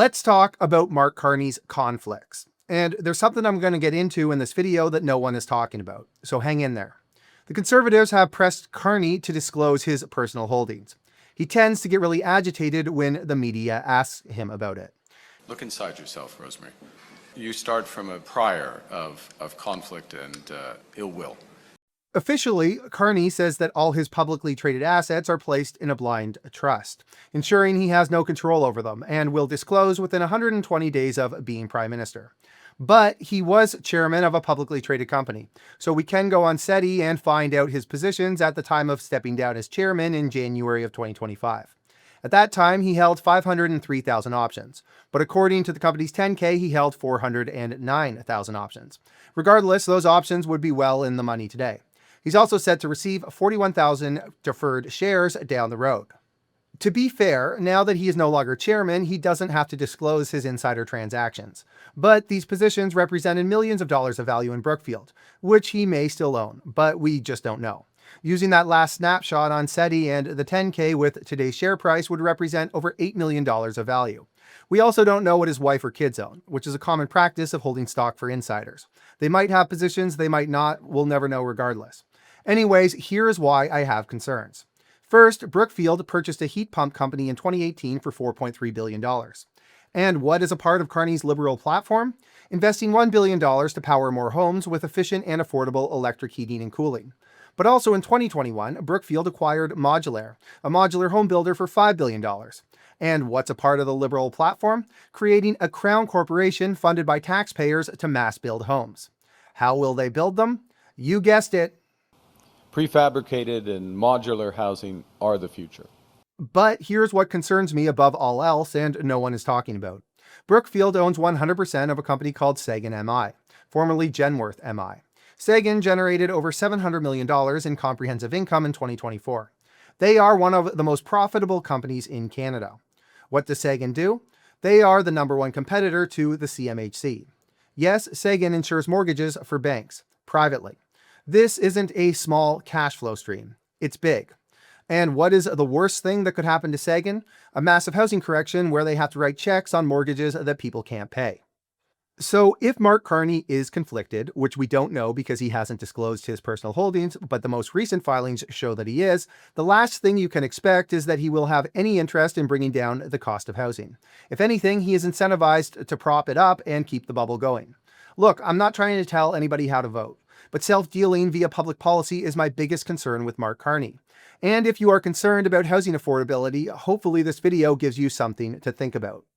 Let's talk about Mark Carney's conflicts. And there's something I'm going to get into in this video that no one is talking about, so hang in there. The Conservatives have pressed Carney to disclose his personal holdings. He tends to get really agitated when the media asks him about it. Look inside yourself, Rosemary. You start from a prior of conflict and ill will. Officially, Carney says that all his publicly traded assets are placed in a blind trust, ensuring he has no control over them and will disclose within 120 days of being Prime Minister. But he was chairman of a publicly traded company, so we can go on SEDI and find out his positions at the time of stepping down as chairman in January of 2025. At that time, he held 503,000 options, but according to the company's 10K, he held 409,000 options. Regardless, those options would be well in the money today. He's also set to receive 41,000 deferred shares down the road. To be fair, now that he is no longer chairman, he doesn't have to disclose his insider transactions. But these positions represented millions of dollars of value in Brookfield, which he may still own, but we just don't know. Using that last snapshot on SEDI and the 10K with today's share price would represent over $8 million of value. We also don't know what his wife or kids own, which is a common practice of holding stock for insiders. They might have positions, they might not, we'll never know regardless. Anyways, here's why I have concerns. First, Brookfield purchased a heat pump company in 2018 for $4.3 billion. And what is a part of Carney's Liberal platform? Investing $1 billion to power more homes with efficient and affordable electric heating and cooling. But also in 2021, Brookfield acquired Modular, a modular home builder for $5 billion. And what's a part of the Liberal platform? Creating a crown corporation funded by taxpayers to mass build homes. How will they build them? You guessed it. Prefabricated and modular housing are the future. But here's what concerns me above all else and no one is talking about. Brookfield owns 100% of a company called Sagan MI, formerly Genworth MI. Sagan generated over $700 million in comprehensive income in 2024. They are one of the most profitable companies in Canada. What does Sagan do? They are the #1 competitor to the CMHC. Yes, Sagan insures mortgages for banks, privately. This isn't a small cash flow stream. It's big. And what is the worst thing that could happen to Sagan? A massive housing correction where they have to write checks on mortgages that people can't pay. So if Mark Carney is conflicted, which we don't know because he hasn't disclosed his personal holdings, but the most recent filings show that he is, the last thing you can expect is that he will have any interest in bringing down the cost of housing. If anything, he is incentivized to prop it up and keep the bubble going. Look, I'm not trying to tell anybody how to vote, but self-dealing via public policy is my biggest concern with Mark Carney. And if you are concerned about housing affordability, hopefully this video gives you something to think about.